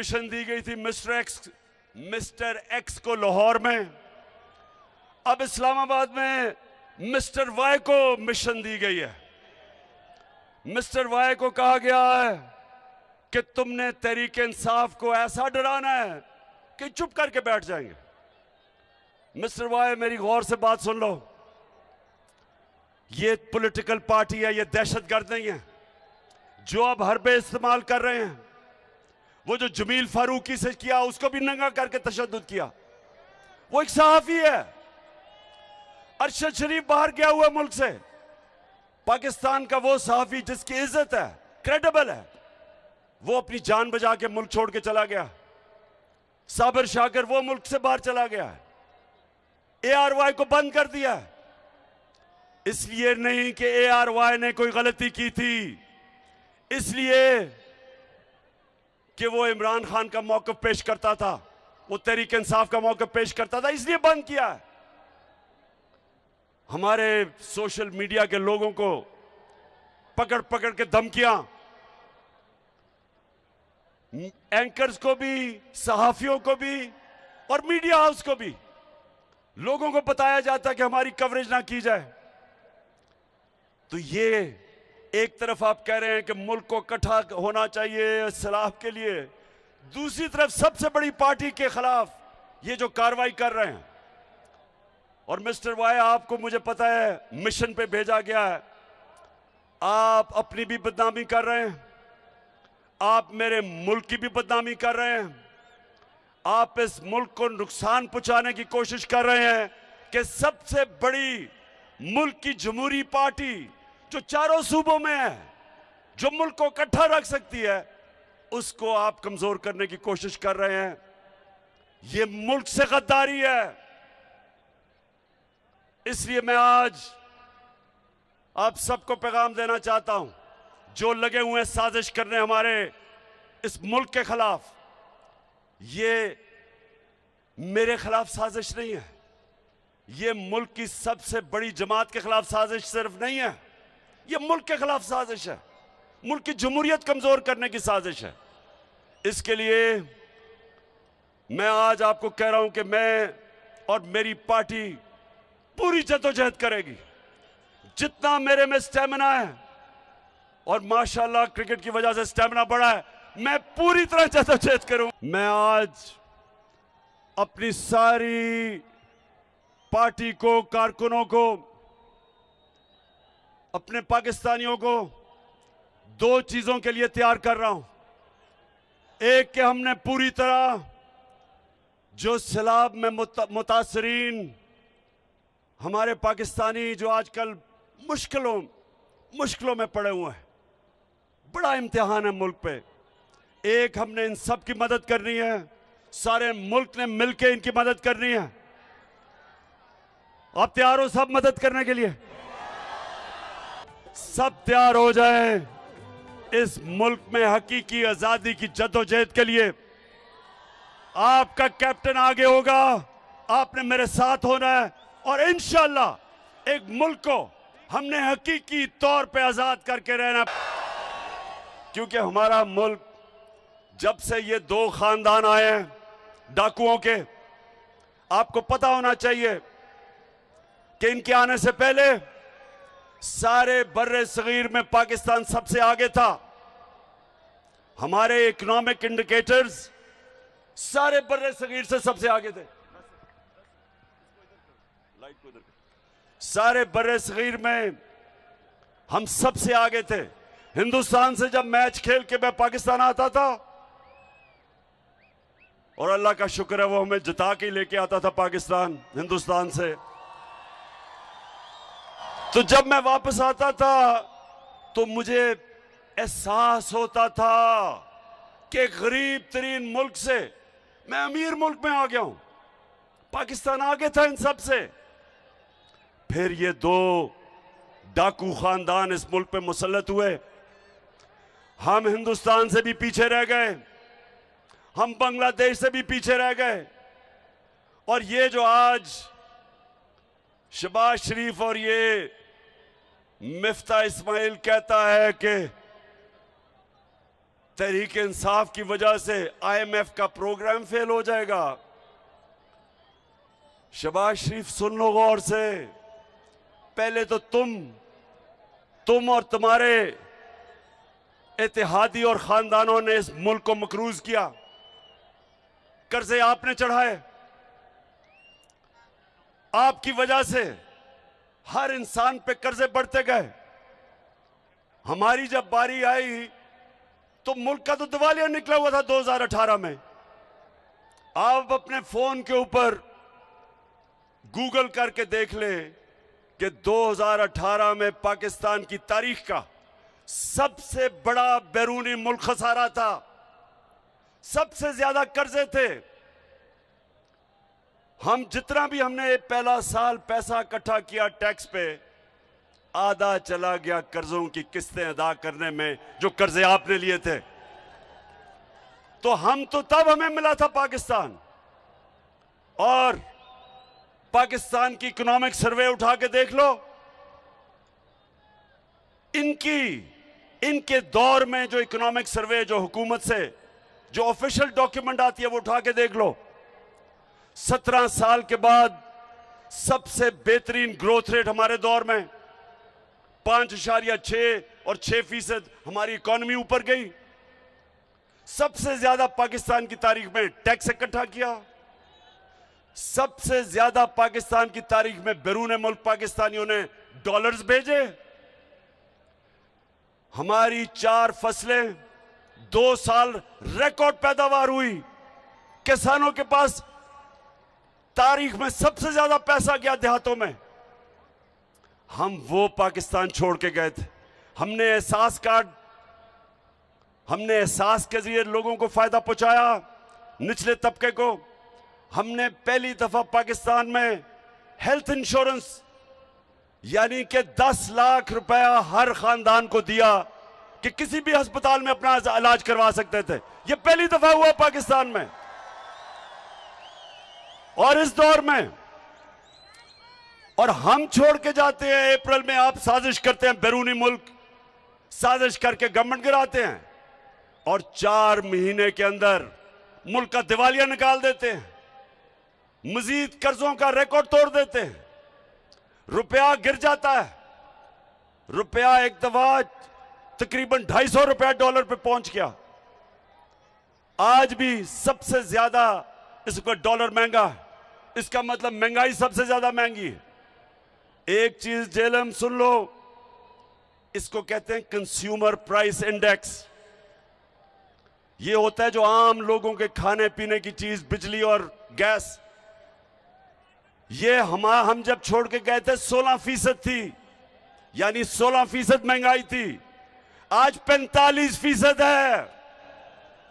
Mission दी गई थी mister x को लाहौर में, अब इस्लामाबाद में मिस्टर वाई को मिशन दी गई है। मिस्टर वाई को कहा गया है कि तुमने तहरीक इंसाफ को ऐसा डराना है कि चुप करके बैठ जाएंगे। मिस्टर वाई, मेरी गौर से बात सुन लो, ये पॉलिटिकल पार्टी है, ये दहशतगर्द नहीं है जो अब हरबे इस्तेमाल कर रहे हैं। वो जो जमील फारूकी से किया उसको भी नंगा करके तशद्दुद किया, वो एक सहाफी है। अरशद शरीफ बाहर गया हुआ मुल्क से, पाकिस्तान का वो सहाफी जिसकी इज्जत है, क्रेडिबल है, वो अपनी जान बचा के मुल्क छोड़ के चला गया। साबिर शाकिर वो मुल्क से बाहर चला गया है। ARY को बंद कर दिया है, इसलिए नहीं कि ARY ने कोई गलती की थी, इसलिए कि वो इमरान खान का मौक़िफ़ पेश करता था, वो तहरीक इंसाफ का मौक़िफ़ पेश करता था, इसलिए बंद किया है। हमारे सोशल मीडिया के लोगों को पकड़ पकड़ के धमकियां, एंकर्स को भी, सहाफियों को भी और मीडिया हाउस को भी लोगों को बताया जाता है कि हमारी कवरेज ना की जाए। तो ये एक तरफ आप कह रहे हैं कि मुल्क को इकट्ठा होना चाहिए सलाह के लिए, दूसरी तरफ सबसे बड़ी पार्टी के खिलाफ ये जो कार्रवाई कर रहे हैं। और मिस्टर वाई, आपको मुझे पता है मिशन पे भेजा गया है, आप अपनी भी बदनामी कर रहे हैं, आप मेरे मुल्क की भी बदनामी कर रहे हैं, आप इस मुल्क को नुकसान पहुंचाने की कोशिश कर रहे हैं कि सबसे बड़ी मुल्क की जमहूरी पार्टी जो चारों सूबों में है, जो मुल्क को इकट्ठा रख सकती है, उसको आप कमजोर करने की कोशिश कर रहे हैं। यह मुल्क से गद्दारी है। इसलिए मैं आज आप सबको पैगाम देना चाहता हूं, जो लगे हुए हैं साजिश करने हमारे इस मुल्क के खिलाफ, ये मेरे खिलाफ साजिश नहीं है, ये मुल्क की सबसे बड़ी जमात के खिलाफ साजिश सिर्फ नहीं है, ये मुल्क के खिलाफ साजिश है, मुल्क की जमहूरियत कमजोर करने की साजिश है। इसके लिए मैं आज आपको कह रहा हूं कि मैं और मेरी पार्टी पूरी जद्दोजहद करेगी, जितना मेरे में स्टेमिना है, और माशाल्लाह क्रिकेट की वजह से स्टेमिना बढ़ा है, मैं पूरी तरह जद्दोजहद करूं। मैं आज अपनी सारी पार्टी को, कारकुनों को, अपने पाकिस्तानियों को दो चीजों के लिए तैयार कर रहा हूं। एक कि हमने पूरी तरह जो सैलाब में मुतासरीन हमारे पाकिस्तानी जो आजकल मुश्किलों में पड़े हुए हैं, बड़ा इम्तिहान है मुल्क पे, एक हमने इन सब की मदद करनी है, सारे मुल्क ने मिलकर इनकी मदद करनी है। आप तैयार हो सब मदद करने के लिए? सब तैयार हो जाए इस मुल्क में हकीकी आजादी की जद्दोजहद के लिए। आपका कैप्टन आगे होगा, आपने मेरे साथ होना है, और इंशाअल्लाह एक मुल्क को हमने हकीकी तौर पे आजाद करके रहना। क्योंकि हमारा मुल्क, जब से ये दो खानदान आए हैं डाकुओं के, आपको पता होना चाहिए कि इनके आने से पहले सारे बर्रे सगीर में पाकिस्तान सबसे आगे था। हमारे इकोनॉमिक इंडिकेटर्स सारे बर्रे सगीर से सबसे आगे थे। सारे बर्रे सगीर में हम सबसे आगे थे। हिंदुस्तान से जब मैच खेल के मैं पाकिस्तान आता था, और अल्लाह का शुक्र है वो हमें जिता के लेके आता था पाकिस्तान हिंदुस्तान से, तो जब मैं वापस आता था तो मुझे एहसास होता था कि गरीब तरीन मुल्क से मैं अमीर मुल्क में आ गया हूं। पाकिस्तान आगे था इन सब से। फिर ये दो डाकू खानदान इस मुल्क पे मुसल्लत हुए, हम हिंदुस्तान से भी पीछे रह गए, हम बांग्लादेश से भी पीछे रह गए, और ये जो आज शहबाज शरीफ और ये मिफ्ता इस्माइल कहता है कि तहरीक इंसाफ की वजह से IMF का प्रोग्राम फेल हो जाएगा। शहबाज शरीफ सुन लो गौर से, पहले तो तुम और तुम्हारे इत्तेहादी और खानदानों ने इस मुल्क को मकरूज किया, कर्जे आपने चढ़ाए, आपकी वजह से हर इंसान पे कर्जे बढ़ते गए। हमारी जब बारी आई तो मुल्क का तो दिवालिया निकला हुआ था 2018 में। आप अपने फोन के ऊपर गूगल करके देख लें कि 2018 में पाकिस्तान की तारीख का सबसे बड़ा बैरूनी मुल्क खसारा था, सबसे ज्यादा कर्जे थे। हम जितना भी हमने पहला साल पैसा इकट्ठा किया टैक्स पे, आधा चला गया कर्जों की किस्तें अदा करने में जो कर्जे आपने लिए थे। तो तब हमें मिला था पाकिस्तान। और पाकिस्तान की इकोनॉमिक सर्वे उठा के देख लो, इनके दौर में जो इकोनॉमिक सर्वे जो हुकूमत से जो ऑफिशियल डॉक्यूमेंट आती है वो उठा के देख लो, 17 साल के बाद सबसे बेहतरीन ग्रोथ रेट हमारे दौर में 5.6 और 6% हमारी इकोनॉमी ऊपर गई। सबसे ज्यादा पाकिस्तान की तारीख में टैक्स इकट्ठा किया, सबसे ज्यादा पाकिस्तान की तारीख में बैरून मुल्क पाकिस्तानियों ने डॉलर्स भेजे। हमारी 4 फसलें 2 साल रिकॉर्ड पैदावार हुई। किसानों के पास तारीख में सबसे ज्यादा पैसा गया देहातों में। हम वो पाकिस्तान छोड़ के गए थे। हमने एहसास के जरिए लोगों को फायदा पहुंचाया, निचले तबके को। हमने पहली दफा पाकिस्तान में हेल्थ इंश्योरेंस यानी कि 10 लाख रुपया हर खानदान को दिया कि किसी भी अस्पताल में अपना इलाज करवा सकते थे। यह पहली दफा हुआ पाकिस्तान में। और इस दौर में और हम छोड़ के जाते हैं, अप्रैल में आप साजिश करते हैं, बैरूनी मुल्क साजिश करके गवर्नमेंट गिराते हैं और 4 महीने के अंदर मुल्क का दिवालिया निकाल देते हैं, मजीद कर्जों का रिकॉर्ड तोड़ देते हैं, रुपया गिर जाता है। रुपया एक दफा तकरीबन 250 रुपया डॉलर पे पहुंच गया। आज भी सबसे ज्यादा इस वक्त डॉलर महंगा है। इसका मतलब महंगाई सबसे ज्यादा महंगी है। एक चीज जेलम सुन लो, इसको कहते हैं कंज्यूमर प्राइस इंडेक्स। ये होता है जो आम लोगों के खाने पीने की चीज, बिजली और गैस। ये हम जब छोड़ के गए थे 16% थी, यानी 16% महंगाई थी। आज 45% है।